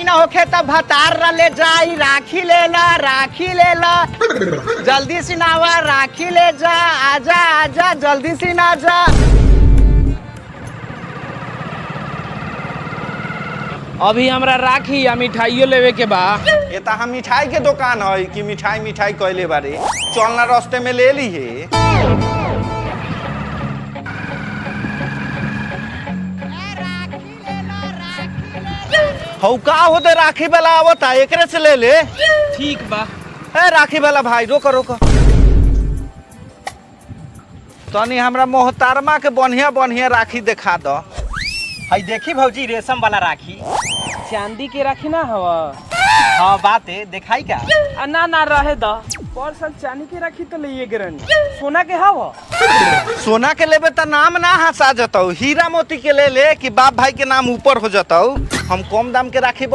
न होखे तब भतार ले जाई राखी ले ला जल्दी से नावा राखी ले जा आजा आजा जल्दी से ना जा। अभी हमरा राखी या मिठाइयो लेवे के बा। ये तो हम मिठाई के दुकान है कि मिठाई कहले बारे चलना रास्ते में ले ली है। हौ का होते राखी वाला आवता एकरे से ले ले। ठीक बा। ए राखी वाला भाई रोको रोको तनी हमरा मोहतरमा के बढ़िया बढ़िया राखी दिखा दो। हई देखी भौजी रेशम वाला राखी चांदी के राखी ना हवा। हाँ बात है दिखाई का ना रहे द पर साल चांदी के राखी तो ले गिरन सोना के हवा। सोना के लेबे त नाम ना हंसा जतौ हीरा मोती के ले ले कि बाप भाई के नाम ऊपर हो जतौ। हम कम दाम के राखी